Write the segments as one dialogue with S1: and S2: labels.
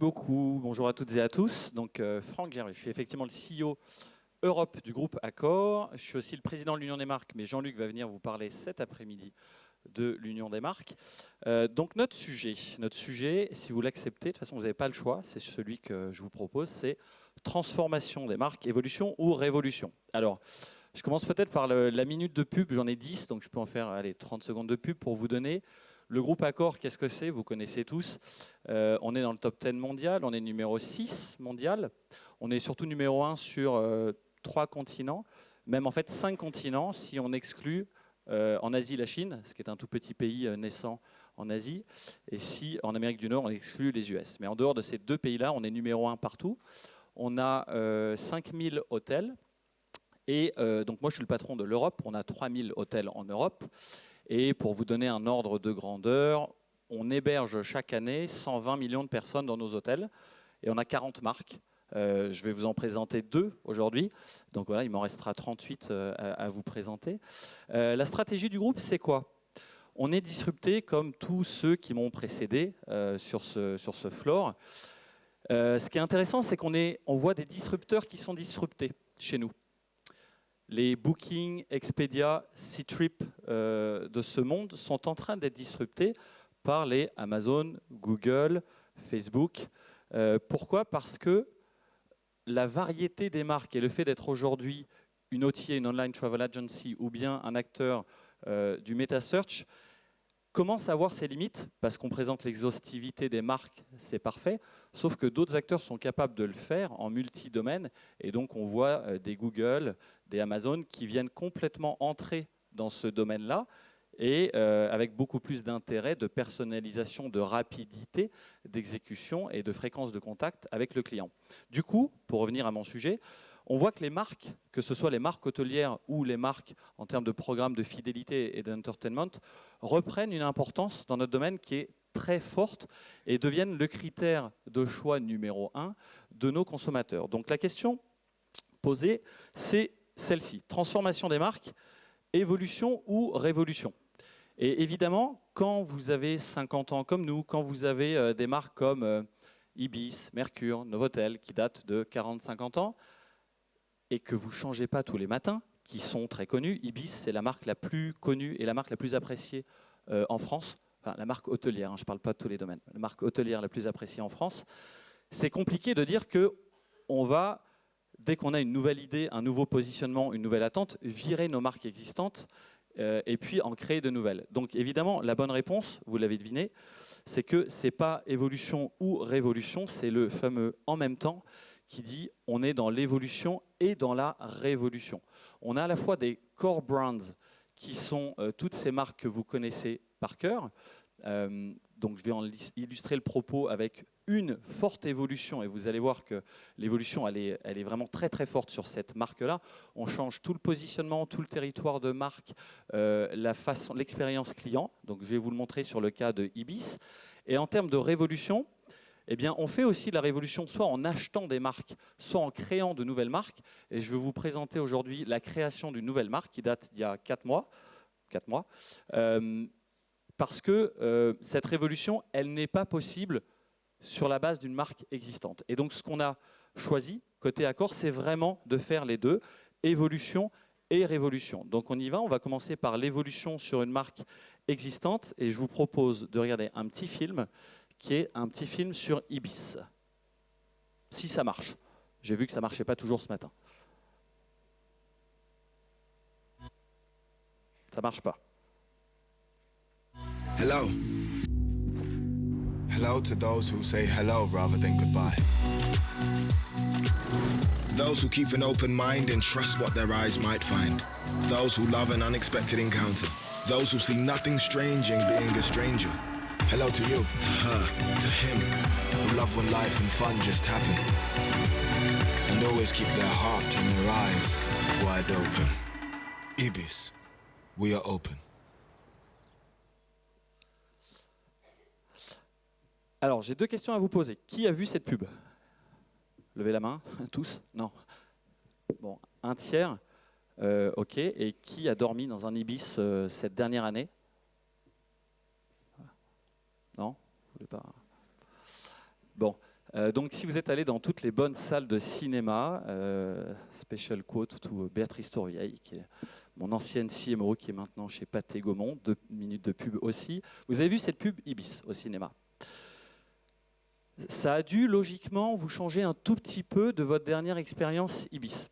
S1: beaucoup. Bonjour à toutes et à tous. Donc, Franck Gervais, je suis effectivement le CEO Europe du groupe Accor. Je suis aussi le président de l'Union des marques, mais Jean-Luc va venir vous parler cet après-midi de l'Union des marques. Donc, notre sujet, si vous l'acceptez, de toute façon, vous n'avez pas le choix, c'est celui que je vous propose, c'est transformation des marques, évolution ou révolution. Alors, je commence peut-être par la minute de pub, j'en ai 10, donc je peux en faire 30 secondes de pub pour vous donner. Le groupe Accor, qu'est-ce que c'est? Vous connaissez tous. On est dans le top 10 mondial, on est numéro 6 mondial. On est surtout numéro 1 sur 3 continents, même en fait 5 continents si on exclut en Asie la Chine, ce qui est un tout petit pays naissant en Asie, et si en Amérique du Nord on exclut les US. Mais en dehors de ces deux pays-là, on est numéro 1 partout. On a 5000 hôtels. Et donc moi je suis le patron de l'Europe, on a 3000 hôtels en Europe. Et pour vous donner un ordre de grandeur, on héberge chaque année 120 millions de personnes dans nos hôtels. Et on a 40 marques. Je vais vous en présenter 2 aujourd'hui. Donc voilà, il m'en restera 38 à vous présenter. La stratégie du groupe, c'est quoi? On est disrupté comme tous ceux qui m'ont précédé sur ce floor. Ce qui est intéressant, c'est on voit des disrupteurs qui sont disruptés chez nous. Les Booking, Expedia, Ctrip de ce monde sont en train d'être disruptés par les Amazon, Google, Facebook. Pourquoi? Parce que la variété des marques et le fait d'être aujourd'hui une OTA, une Online Travel Agency, ou bien un acteur du meta-search, commence à avoir ses limites, parce qu'on présente l'exhaustivité des marques, c'est parfait, sauf que d'autres acteurs sont capables de le faire en multi-domaine, et donc on voit des Google, des Amazon qui viennent complètement entrer dans ce domaine-là, et avec beaucoup plus d'intérêt, de personnalisation, de rapidité, d'exécution et de fréquence de contact avec le client. Du coup, pour revenir à mon sujet, on voit que les marques, que ce soit les marques hôtelières ou les marques en termes de programmes de fidélité et d'entertainment, reprennent une importance dans notre domaine qui est très forte et deviennent le critère de choix numéro 1 de nos consommateurs. Donc la question posée, c'est celle-ci. Transformation des marques, évolution ou révolution? Et évidemment, quand vous avez 50 ans comme nous, quand vous avez des marques comme Ibis, Mercure, Novotel, qui datent de 40-50 ans, et que vous ne changez pas tous les matins, qui sont très connus. Ibis, c'est la marque la plus connue et la marque la plus appréciée en France. Enfin, la marque hôtelière, hein, je ne parle pas de tous les domaines. La marque hôtelière la plus appréciée en France. C'est compliqué de dire qu'on va, dès qu'on a une nouvelle idée, un nouveau positionnement, une nouvelle attente, virer nos marques existantes et puis en créer de nouvelles. Donc évidemment, la bonne réponse, vous l'avez deviné, c'est que ce n'est pas évolution ou révolution, c'est le fameux « en même temps » qui dit on est dans l'évolution et dans la révolution. On a à la fois des core brands qui sont toutes ces marques que vous connaissez par cœur. Donc je vais en illustrer le propos avec une forte évolution et vous allez voir que l'évolution elle est vraiment très très forte sur cette marque-là. On change tout le positionnement, tout le territoire de marque, l'expérience client. Donc je vais vous le montrer sur le cas de Ibis. Et en termes de révolution, eh bien, on fait aussi la révolution soit en achetant des marques, soit en créant de nouvelles marques. Et je vais vous présenter aujourd'hui la création d'une nouvelle marque qui date d'il y a 4 mois. Parce que cette révolution, elle n'est pas possible sur la base d'une marque existante. Et donc, ce qu'on a choisi, côté Accor, c'est vraiment de faire les deux, évolution et révolution. Donc, on y va. On va commencer par l'évolution sur une marque existante. Et je vous propose de regarder un petit film qui est un petit film sur Ibis. Si ça marche. J'ai vu que ça ne marchait pas toujours ce matin. Ça ne marche pas.
S2: Hello. Hello to those who say hello rather than goodbye. Those who keep an open mind and trust what their eyes might find. Those who love an unexpected encounter. Those who see nothing strange in being a stranger. Hello to you, to her, to him, who love when life and fun just happen. And always keep their heart and their eyes wide open. Ibis, we are open.
S1: Alors, j'ai 2 questions à vous poser. Qui a vu cette pub? Levez la main, tous? Non. Bon, un tiers. Ok. Et qui a dormi dans un Ibis cette dernière année? Non? Vous voulez pas? Bon. Donc si vous êtes allé dans toutes les bonnes salles de cinéma, special quote to Béatrice Tourvieille, qui est mon ancienne CMO, qui est maintenant chez Pathé Gaumont, 2 minutes de pub aussi. Vous avez vu cette pub Ibis au cinéma. Ça a dû logiquement vous changer un tout petit peu de votre dernière expérience Ibis.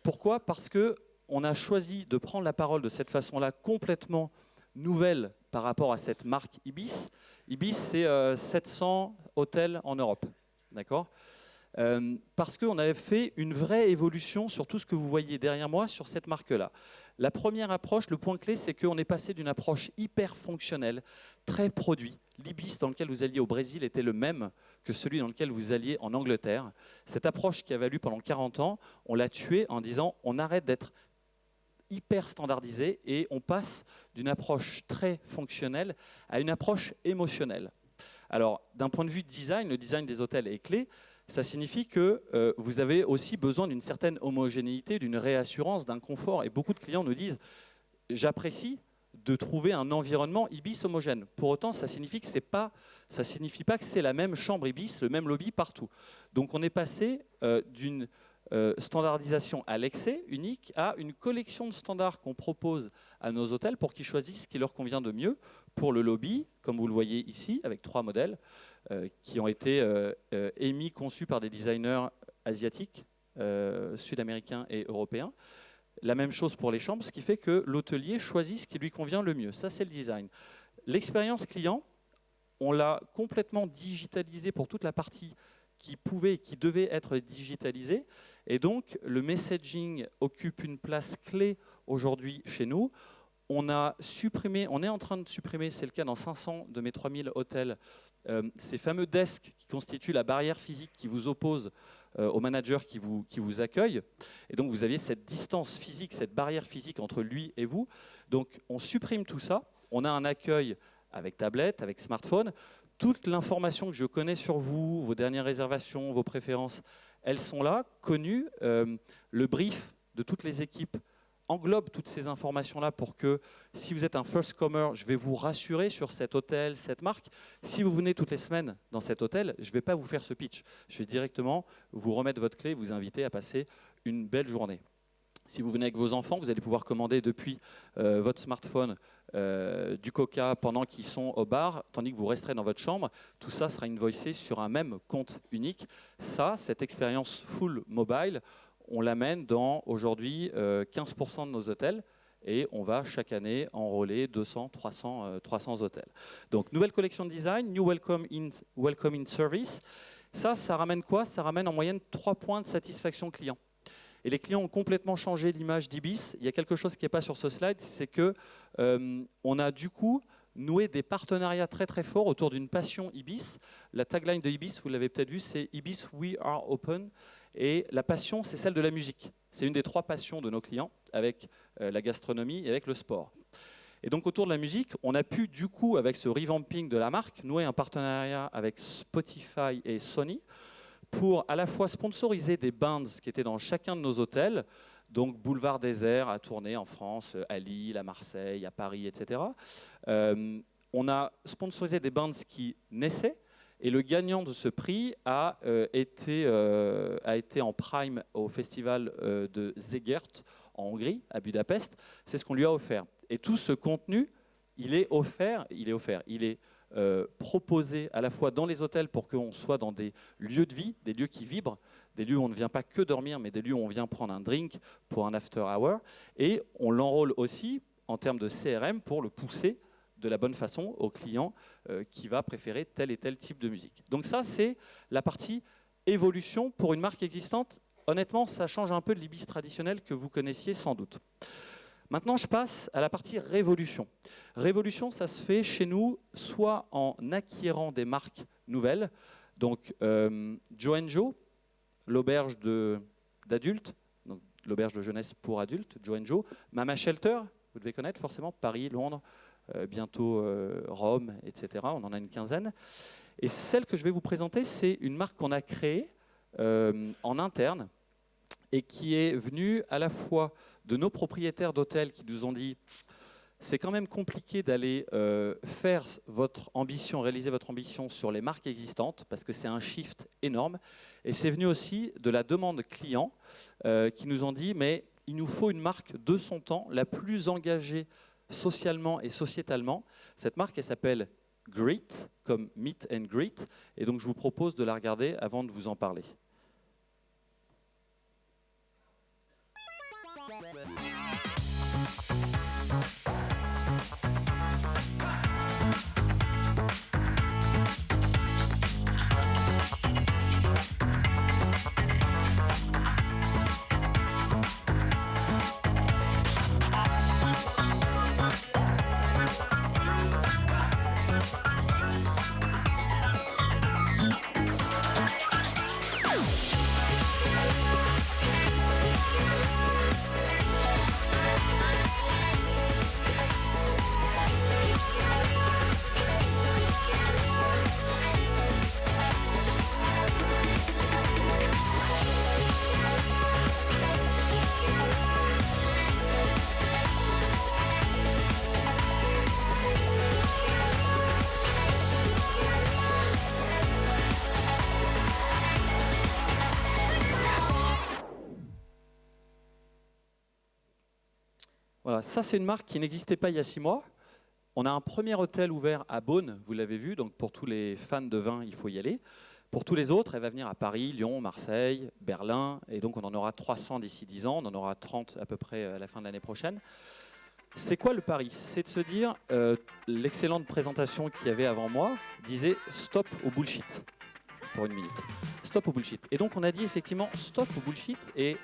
S1: Pourquoi ? Parce qu'on a choisi de prendre la parole de cette façon-là complètement nouvelle par rapport à cette marque Ibis. Ibis, c'est 700 hôtels en Europe, d'accord ? Parce qu'on avait fait une vraie évolution sur tout ce que vous voyez derrière moi sur cette marque-là. La première approche, le point clé, c'est qu'on est passé d'une approche hyper fonctionnelle, très produit. L'Ibis dans lequel vous alliez au Brésil était le même que celui dans lequel vous alliez en Angleterre. Cette approche qui a valu pendant 40 ans, on l'a tuée en disant on arrête d'être hyper standardisé et on passe d'une approche très fonctionnelle à une approche émotionnelle. Alors, d'un point de vue design, le design des hôtels est clé. Ça signifie que vous avez aussi besoin d'une certaine homogénéité, d'une réassurance, d'un confort. Et beaucoup de clients nous disent « j'apprécie de trouver un environnement Ibis homogène ». Pour autant, ça signifie pas que c'est la même chambre Ibis, le même lobby partout. Donc on est passé d'une standardisation à l'excès, unique, à une collection de standards qu'on propose à nos hôtels pour qu'ils choisissent ce qui leur convient de mieux pour le lobby, comme vous le voyez ici, avec 3 modèles qui ont été émis, conçus par des designers asiatiques, sud-américains et européens. La même chose pour les chambres, ce qui fait que l'hôtelier choisit ce qui lui convient le mieux. Ça, c'est le design. L'expérience client, on l'a complètement digitalisé pour toute la partie qui pouvait et qui devait être digitalisée. Et donc, le messaging occupe une place clé aujourd'hui chez nous. On est en train de supprimer, c'est le cas dans 500 de mes 3000 hôtels, ces fameux desks qui constituent la barrière physique qui vous oppose au manager qui vous accueille. Et donc, vous aviez cette distance physique, cette barrière physique entre lui et vous. Donc, on supprime tout ça. On a un accueil avec tablette, avec smartphone. Toute l'information que je connais sur vous, vos dernières réservations, vos préférences, elles sont là, connues. Le brief de toutes les équipes englobe toutes ces informations-là pour que, si vous êtes un first comer, je vais vous rassurer sur cet hôtel, cette marque. Si vous venez toutes les semaines dans cet hôtel, je ne vais pas vous faire ce pitch. Je vais directement vous remettre votre clé, vous inviter à passer une belle journée. Si vous venez avec vos enfants, vous allez pouvoir commander depuis votre smartphone du coca pendant qu'ils sont au bar, tandis que vous resterez dans votre chambre. Tout ça sera invoicé sur un même compte unique. Ça, cette expérience full mobile, on l'amène dans aujourd'hui 15% de nos hôtels et on va chaque année enrôler 200, 300 hôtels. Donc, nouvelle collection de design, New Welcome in Service. Ça ramène quoi? Ça ramène en moyenne 3 points de satisfaction client. Et les clients ont complètement changé l'image d'Ibis. Il y a quelque chose qui n'est pas sur ce slide, c'est que on a du coup noué des partenariats très très forts autour d'une passion Ibis. La tagline de Ibis, vous l'avez peut-être vu, c'est Ibis We Are Open. Et la passion, c'est celle de la musique. C'est une des 3 passions de nos clients, avec la gastronomie et avec le sport. Et donc autour de la musique, on a pu du coup, avec ce revamping de la marque, nouer un partenariat avec Spotify et Sony pour à la fois sponsoriser des bands qui étaient dans chacun de nos hôtels, donc Boulevard Désert à Tournai en France, à Lille, à Marseille, à Paris, etc. On a sponsorisé des bands qui naissaient, et le gagnant de ce prix a été en prime au festival de Zegert en Hongrie, à Budapest. C'est ce qu'on lui a offert. Et tout ce contenu, il est proposé à la fois dans les hôtels pour qu'on soit dans des lieux de vie, des lieux qui vibrent, des lieux où on ne vient pas que dormir, mais des lieux où on vient prendre un drink pour un after hour. Et on l'enrôle aussi en termes de CRM pour le pousser de la bonne façon au client qui va préférer tel et tel type de musique. Donc ça, c'est la partie évolution pour une marque existante. Honnêtement, ça change un peu de l'Ibis traditionnel que vous connaissiez sans doute. Maintenant, je passe à la partie révolution. Révolution, ça se fait chez nous soit en acquérant des marques nouvelles, donc Joe & Joe, l'auberge d'adultes, donc l'auberge de jeunesse pour adultes, Joe & Joe, Mama Shelter, vous devez connaître forcément, Paris, Londres, bientôt Rome, etc. On en a une quinzaine. Et celle que je vais vous présenter, c'est une marque qu'on a créée en interne et qui est venue à la fois de nos propriétaires d'hôtels qui nous ont dit c'est quand même compliqué d'aller faire votre ambition, réaliser votre ambition sur les marques existantes, parce que c'est un shift énorme. Et c'est venu aussi de la demande client qui nous ont dit, mais il nous faut une marque de son temps, la plus engagée socialement et sociétalement. Cette marque, elle s'appelle Greet, comme Meet and Greet. Et donc, je vous propose de la regarder avant de vous en parler. Voilà, ça c'est une marque qui n'existait pas il y a 6 mois. On a un premier hôtel ouvert à Beaune, vous l'avez vu, donc pour tous les fans de vin, il faut y aller. Pour tous les autres, elle va venir à Paris, Lyon, Marseille, Berlin, et donc on en aura 300 d'ici 10 ans, on en aura 30 à peu près à la fin de l'année prochaine. C'est quoi le pari? C'est de se dire, l'excellente présentation qu'il y avait avant moi disait « stop au bullshit » pour 1 minute. Stop au bullshit. Et donc on a dit effectivement « stop au bullshit » et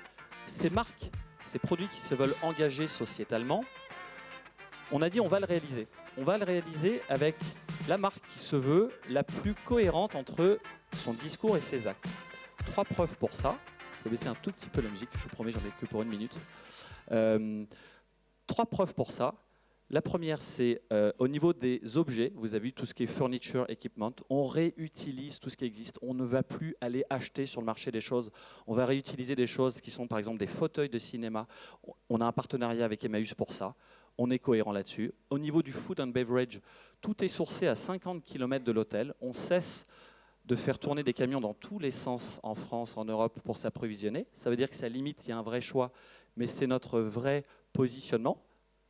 S1: ces marques, ces produits qui se veulent engager sociétalement, on a dit on va le réaliser. On va le réaliser avec la marque qui se veut la plus cohérente entre son discours et ses actes. 3 preuves pour ça. Je vais baisser un tout petit peu la musique, je vous promets, j'en ai que pour 1 minute. 3 preuves pour ça. La première, c'est au niveau des objets. Vous avez vu tout ce qui est furniture, equipment. On réutilise tout ce qui existe. On ne va plus aller acheter sur le marché des choses. On va réutiliser des choses qui sont par exemple des fauteuils de cinéma. On a un partenariat avec Emmaüs pour ça. On est cohérent là-dessus. Au niveau du food and beverage, tout est sourcé à 50 km de l'hôtel. On cesse de faire tourner des camions dans tous les sens en France, en Europe, pour s'approvisionner. Ça veut dire que ça limite, il y a un vrai choix, mais c'est notre vrai positionnement,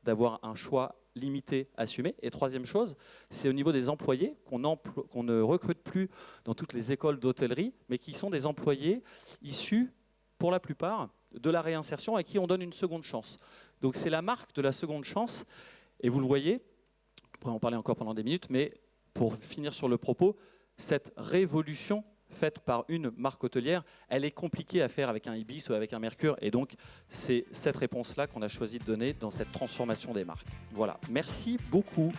S1: d'avoir un choix limité, assumé. Et troisième chose, c'est au niveau des employés qu'on ne recrute plus dans toutes les écoles d'hôtellerie, mais qui sont des employés issus, pour la plupart, de la réinsertion à qui on donne une seconde chance. Donc c'est la marque de la seconde chance, et vous le voyez, on pourrait en parler encore pendant des minutes, mais pour finir sur le propos, cette révolution faite par une marque hôtelière, elle est compliquée à faire avec un Ibis ou avec un Mercure, et donc c'est cette réponse-là qu'on a choisi de donner dans cette transformation des marques. Voilà, merci beaucoup.